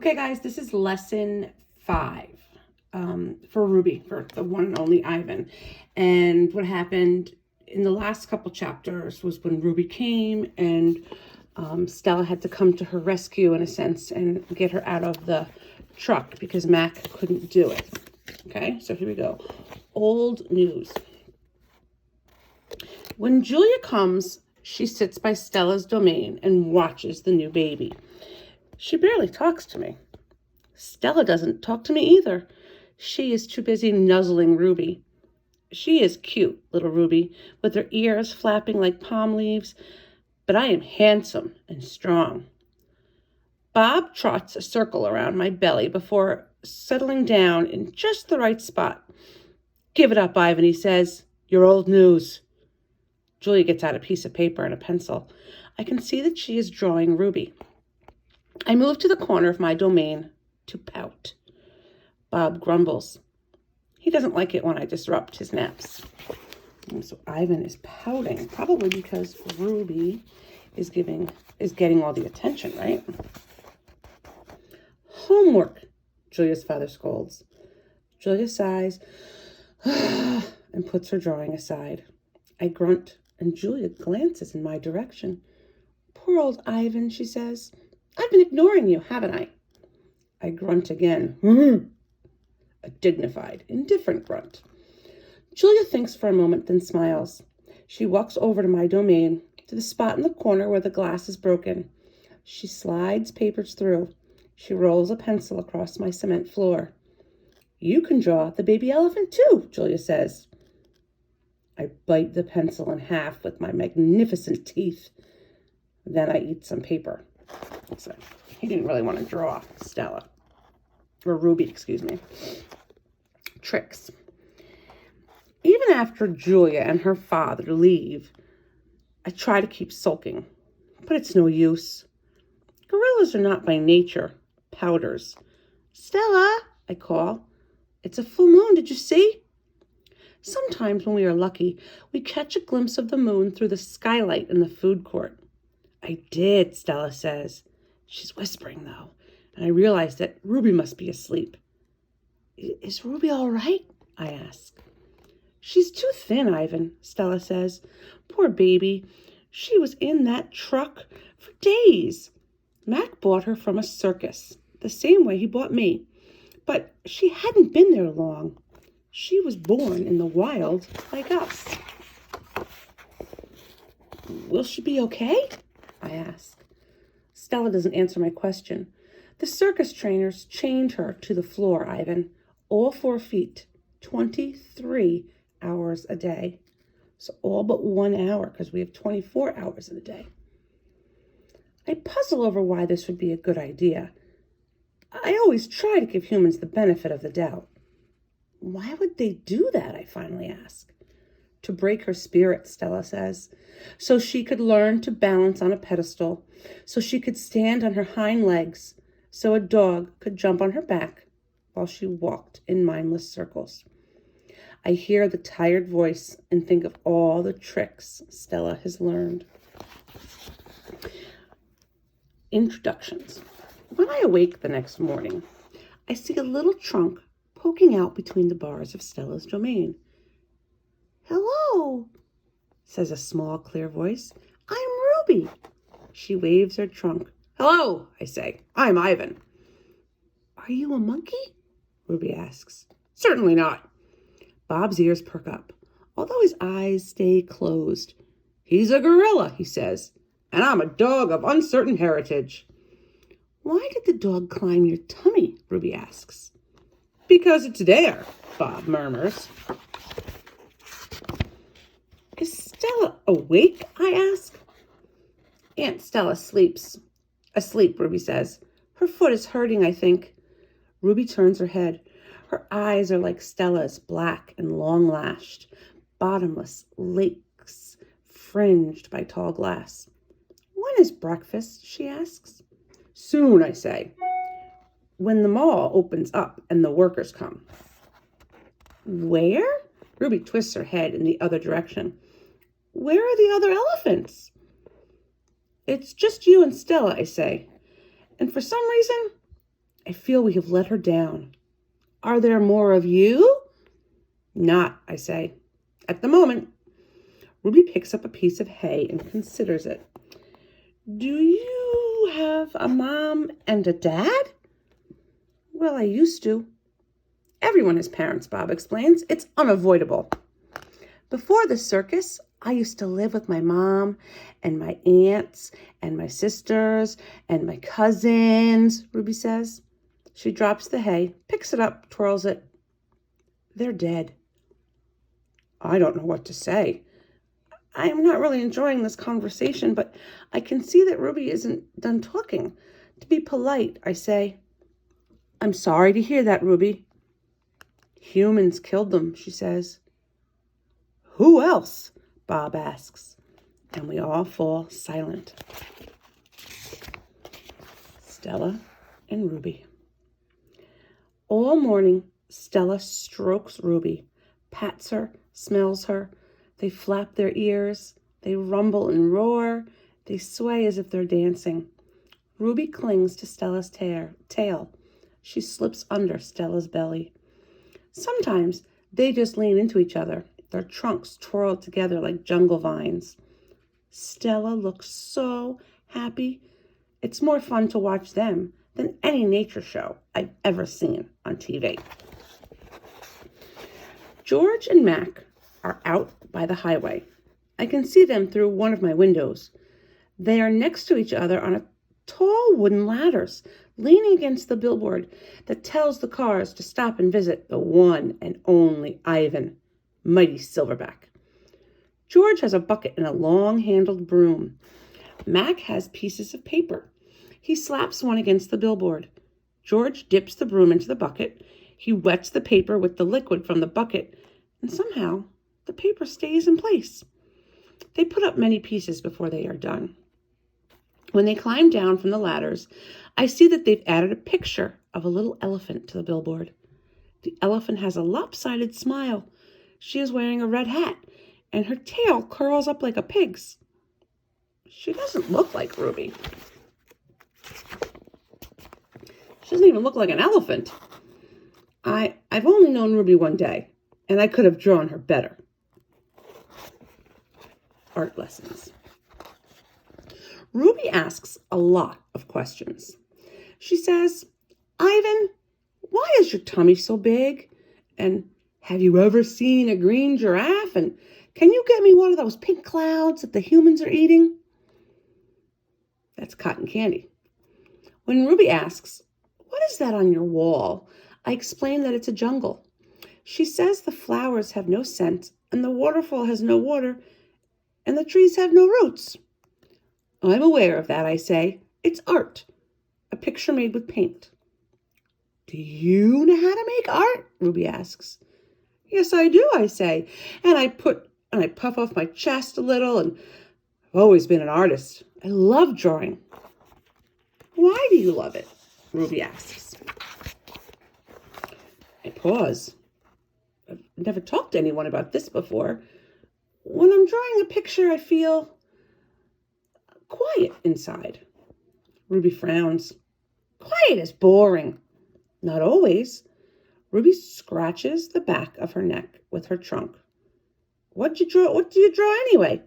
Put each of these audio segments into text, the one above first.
Okay, guys, this is lesson 5 for Ruby, for the one and only Ivan. And what happened in the last couple chapters was when Ruby came and Stella had to come to her rescue, in a sense, and get her out of the truck because Mac couldn't do it. Okay, so here we go. Old news. When Julia comes, she sits by Stella's domain and watches the new baby. She barely talks to me. Stella doesn't talk to me either. She is too busy nuzzling Ruby. She is cute, little Ruby, with her ears flapping like palm leaves, but I am handsome and strong. Bob trots a circle around my belly before settling down in just the right spot. "Give it up, Ivan," he says. "You're old news." Julia gets out a piece of paper and a pencil. I can see that she is drawing Ruby. I move to the corner of my domain to pout. Bob grumbles. He doesn't like it when I disrupt his naps. And so Ivan is pouting, probably because Ruby is getting all the attention, right? "Homework," Julia's father scolds. Julia sighs and puts her drawing aside. I grunt, and Julia glances in my direction. "Poor old Ivan," she says. "I've been ignoring you, haven't I?" I grunt again. A dignified, indifferent grunt. Julia thinks for a moment, then smiles. She walks over to my domain, to the spot in the corner where the glass is broken. She slides papers through. She rolls a pencil across my cement floor. "You can draw the baby elephant too," Julia says. I bite the pencil in half with my magnificent teeth. Then I eat some paper. So he didn't really want to draw Stella. Or Ruby, excuse me. Tricks. Even after Julia and her father leave, I try to keep sulking. But it's no use. Gorillas are not by nature pouters. "Stella," I call. "It's a full moon, did you see?" Sometimes when we are lucky, we catch a glimpse of the moon through the skylight in the food court. "I did," Stella says. She's whispering, though, and I realize that Ruby must be asleep. "Is Ruby all right?" I ask. "She's too thin, Ivan," Stella says. "Poor baby. She was in that truck for days. Mac bought her from a circus, the same way he bought me. But she hadn't been there long. She was born in the wild like us." "Will she be okay?" I ask. Stella doesn't answer my question. The circus trainers chained her to the floor, Ivan, all 4 feet, 23 hours a day. So all but 1 hour, because we have 24 hours in a day. I puzzle over why this would be a good idea. I always try to give humans the benefit of the doubt. Why would they do that, I finally ask. "To break her spirit," Stella says, "so she could learn to balance on a pedestal, so she could stand on her hind legs, so a dog could jump on her back while she walked in mindless circles." I hear the tired voice and think of all the tricks Stella has learned. Introductions. When I awake the next morning, I see a little trunk poking out between the bars of Stella's domain. "Hello," says a small, clear voice. "I'm Ruby." She waves her trunk. "Hello," I say. "I'm Ivan." "Are you a monkey?" Ruby asks. "Certainly not." Bob's ears perk up, although his eyes stay closed. "He's a gorilla," he says, "and I'm a dog of uncertain heritage." "Why did the dog climb your tummy?" Ruby asks. "Because it's there," Bob murmurs. "Is Stella awake?" I ask. "Aunt Stella sleeps." "Asleep," Ruby says. "Her foot is hurting, I think." Ruby turns her head. Her eyes are like Stella's, black and long-lashed, bottomless lakes fringed by tall glass. "When is breakfast?" she asks. "Soon," I say. "When the mall opens up and the workers come." "Where?" Ruby twists her head in the other direction. "Where are the other elephants?" "It's just you and Stella," I say. "And for some reason, I feel we have let her down. Are there more of you? Not, I say. At the moment. Ruby picks up a piece of hay and considers it. Do you have a mom and a dad? Well, I used to. Everyone has parents, Bob explains. It's unavoidable. Before the circus, I used to live with my mom and my aunts and my sisters and my cousins, Ruby says. She drops the hay, picks it up, twirls it. They're dead. I don't know what to say. I am not really enjoying this conversation, but I can see that Ruby isn't done talking. To be polite, I say, I'm sorry to hear that, Ruby. Humans killed them, she says. Who else? Bob asks, and we all fall silent. Stella and Ruby. All morning, Stella strokes Ruby, pats her, smells her. They flap their ears, they rumble and roar, they sway as if they're dancing. Ruby clings to Stella's tail. She slips under Stella's belly. Sometimes they just lean into each other, their trunks twirled together like jungle vines. Stella looks so happy. It's more fun to watch them than any nature show I've ever seen on TV. George and Mac are out by the highway. I can see them through one of my windows. They are next to each other on tall wooden ladders, leaning against the billboard that tells the cars to stop and visit the one and only Ivan, mighty Silverback. George has a bucket and a long-handled broom. Mac has pieces of paper. He slaps one against the billboard. George dips the broom into the bucket. He wets the paper with the liquid from the bucket, and somehow the paper stays in place. They put up many pieces before they are done. When they climb down from the ladders, I see that they've added a picture of a little elephant to the billboard. The elephant has a lopsided smile. She is wearing a red hat, and her tail curls up like a pig's. She doesn't look like Ruby. She doesn't even look like an elephant. I've only known Ruby one day, and I could have drawn her better. Art lessons. Ruby asks a lot of questions. She says, Ivan, why is your tummy so big? And have you ever seen a green giraffe? And can you get me one of those pink clouds that the humans are eating? That's cotton candy. When Ruby asks, what is that on your wall? I explain that it's a jungle. She says the flowers have no scent, and the waterfall has no water, and the trees have no roots. I'm aware of that, I say. It's art, a picture made with paint. Do you know how to make art? Ruby asks. Yes, I do, I say. And I puff off my chest a little, and I've always been an artist. I love drawing. Why do you love it? Ruby asks. I pause. I've never talked to anyone about this before. When I'm drawing a picture, I feel quiet inside. Ruby frowns. Quiet is boring. Not always. Ruby scratches the back of her neck with her trunk. What do you draw anyway?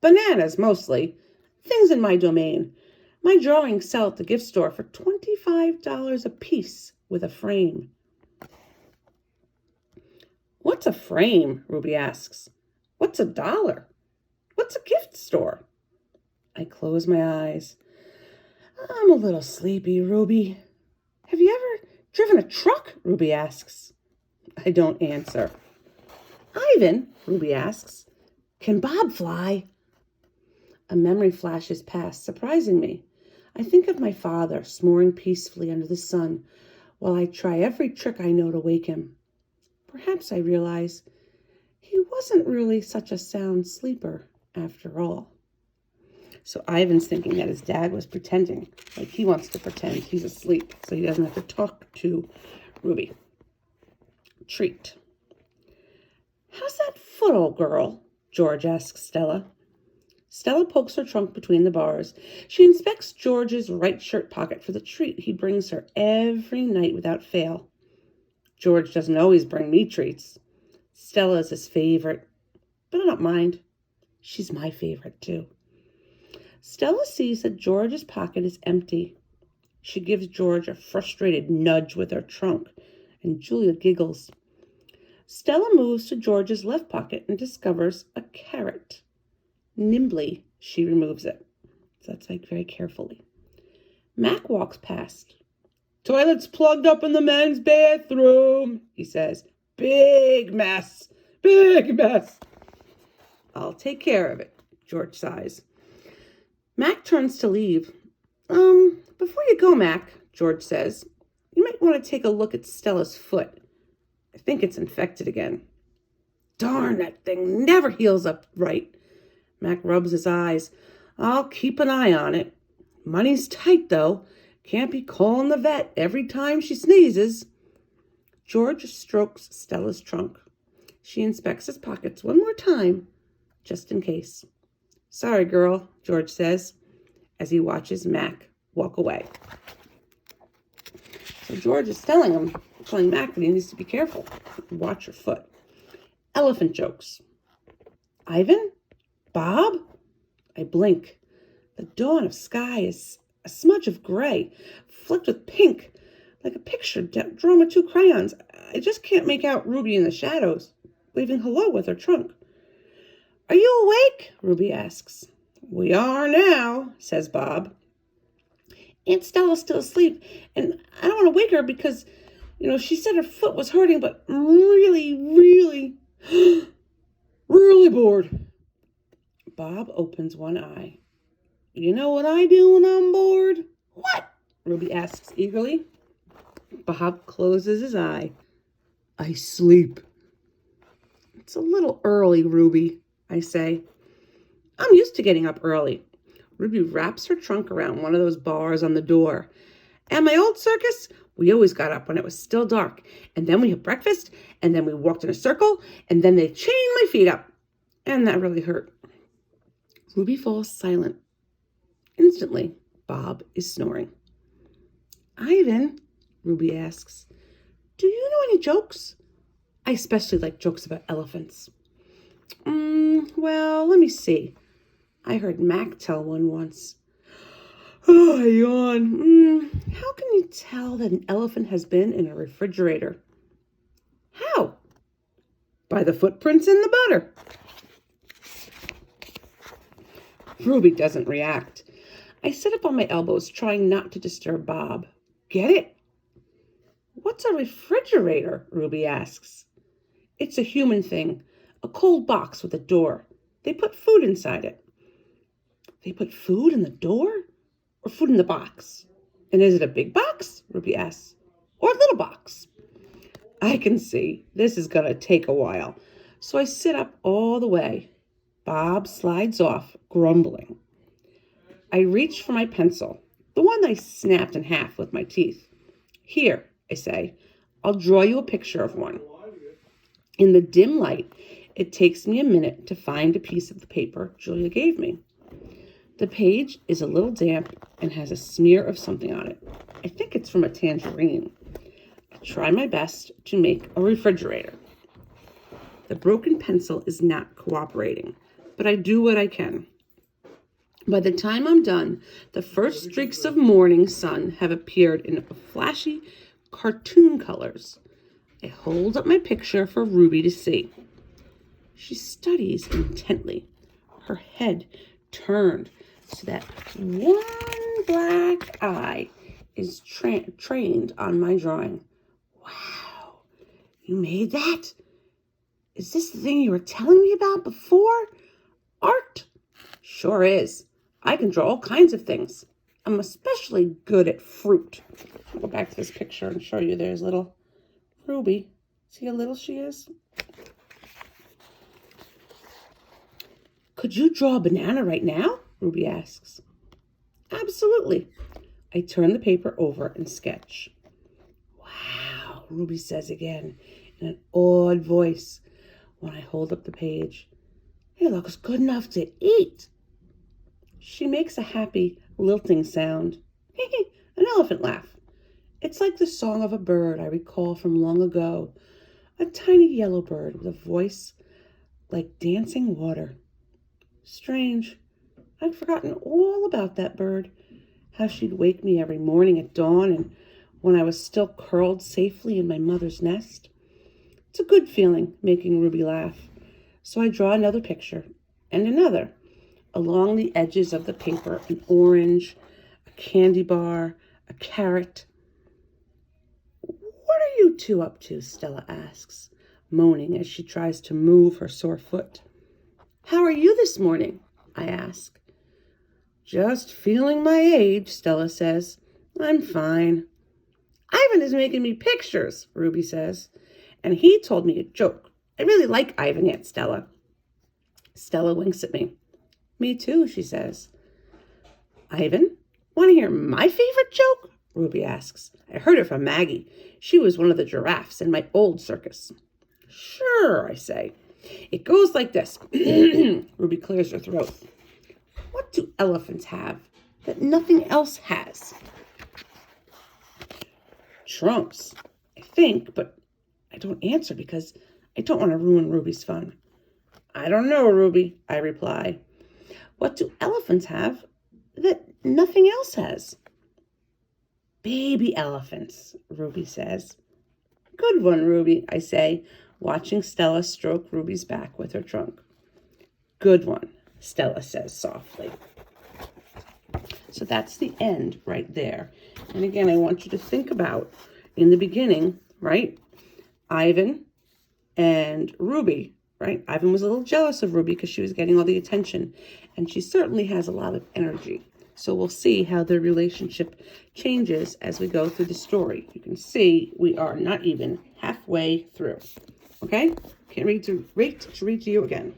Bananas, mostly. Things in my domain. My drawings sell at the gift store for $25 a piece with a frame. What's a frame? Ruby asks. What's $1? What's a gift store? I close my eyes. I'm a little sleepy, Ruby. Have you ever driven a truck? Ruby asks. I don't answer. Ivan, Ruby asks, can Bob fly? A memory flashes past, surprising me. I think of my father snoring peacefully under the sun while I try every trick I know to wake him. Perhaps I realize he wasn't really such a sound sleeper after all. So Ivan's thinking that his dad was pretending, like he wants to pretend he's asleep so he doesn't have to talk to Ruby. Treat. How's that foot, old girl? George asks Stella. Stella pokes her trunk between the bars. She inspects George's right shirt pocket for the treat he brings her every night without fail. George doesn't always bring me treats. Stella is his favorite, but I don't mind. She's my favorite, too. Stella sees that George's pocket is empty. She gives George a frustrated nudge with her trunk, and Julia giggles. Stella moves to George's left pocket and discovers a carrot. Nimbly, she removes it. So that's very carefully. Mac walks past. "Toilet's plugged up in the men's bathroom," he says. "Big mess. Big mess." "I'll take care of it," George sighs. Mac turns to leave. Before you go, Mac," George says, "you might want to take a look at Stella's foot. I think it's infected again." "Darn, that thing never heals up right." Mac rubs his eyes. "I'll keep an eye on it. Money's tight, though. Can't be calling the vet every time she sneezes." George strokes Stella's trunk. She inspects his pockets one more time, just in case. "Sorry, girl," George says, as he watches Mac walk away. So George is telling Mac that he needs to be careful. Watch your foot. Elephant jokes. "Ivan? Bob?" I blink. The dawn of sky is a smudge of gray, flicked with pink, like a picture drawn with two crayons. I just can't make out Ruby in the shadows, waving hello with her trunk. "Are you awake?" Ruby asks. "We are now," says Bob. "Aunt Stella's still asleep, and I don't want to wake her because, she said her foot was hurting, but I'm really, really, really bored." Bob opens one eye. "You know what I do when I'm bored?" "What?" Ruby asks eagerly. Bob closes his eye. "I sleep." "It's a little early, Ruby," I say. I'm used to getting up early. Ruby wraps her trunk around one of those bars on the door. At my old circus, we always got up when it was still dark, and then we had breakfast, and then we walked in a circle, and then they chained my feet up, and that really hurt. Ruby falls silent. Instantly, Bob is snoring. "Ivan," Ruby asks, "do you know any jokes? I especially like jokes about elephants." Well, let me see. I heard Mac tell one once." Oh, I yawn. How can you tell that an elephant has been in a refrigerator?" "How?" "By the footprints in the butter." Ruby doesn't react. I sit up on my elbows, trying not to disturb Bob. "Get it?" "What's a refrigerator?" Ruby asks. "It's a human thing, a cold box with a door. They put food inside it." "They put food in the door? Or food in the box? And is it a big box?" Ruby asks. "Or a little box?" I can see this is going to take a while, so I sit up all the way. Bob slides off, grumbling. I reach for my pencil, the one I snapped in half with my teeth. "Here," I say, "I'll draw you a picture of one." In the dim light, it takes me a minute to find a piece of the paper Julia gave me. The page is a little damp and has a smear of something on it. I think it's from a tangerine. I try my best to make a refrigerator. The broken pencil is not cooperating, but I do what I can. By the time I'm done, the first streaks of morning sun have appeared in flashy cartoon colors. I hold up my picture for Ruby to see. She studies intently, her head turned so that one black eye is trained on my drawing. "Wow, you made that? Is this the thing you were telling me about before? Art?" "Sure is. I can draw all kinds of things. I'm especially good at fruit." I'll go back to this picture and show you. There's little Ruby. See how little she is? "Could you draw a banana right now?" Ruby asks. "Absolutely." I turn the paper over and sketch. "Wow," Ruby says again in an awed voice when I hold up the page. "It looks good enough to eat." She makes a happy, lilting sound. An elephant laugh. It's like the song of a bird I recall from long ago. A tiny yellow bird with a voice like dancing water. Strange. I'd forgotten all about that bird. How she'd wake me every morning at dawn and when I was still curled safely in my mother's nest. It's a good feeling, making Ruby laugh. So I draw another picture and another. Along the edges of the paper, an orange, a candy bar, a carrot. What are you two up to? Stella asks, moaning as she tries to move her sore foot. How are you this morning? I ask. Just feeling my age, Stella says. I'm fine. Ivan is making me pictures, Ruby says. And he told me a joke. I really like Ivan, Aunt Stella. Stella winks at me. Me too, she says. Ivan, want to hear my favorite joke? Ruby asks. I heard it from Maggie. She was one of the giraffes in my old circus. Sure, I say. It goes like this. Ruby clears her throat. What do elephants have that nothing else has? Trunks, I think, but I don't answer because I don't want to ruin Ruby's fun. I don't know, Ruby, I reply. What do elephants have that nothing else has? Baby elephants, Ruby says. Good one, Ruby, I say, watching Stella stroke Ruby's back with her trunk. Good one, Stella says softly. So that's the end right there. And again, I want you to think about, in the beginning, right, Ivan and Ruby, right? Ivan was a little jealous of Ruby because she was getting all the attention. And she certainly has a lot of energy. So we'll see how their relationship changes as we go through the story. You can see we are not even halfway through. Okay? Can't read to you again.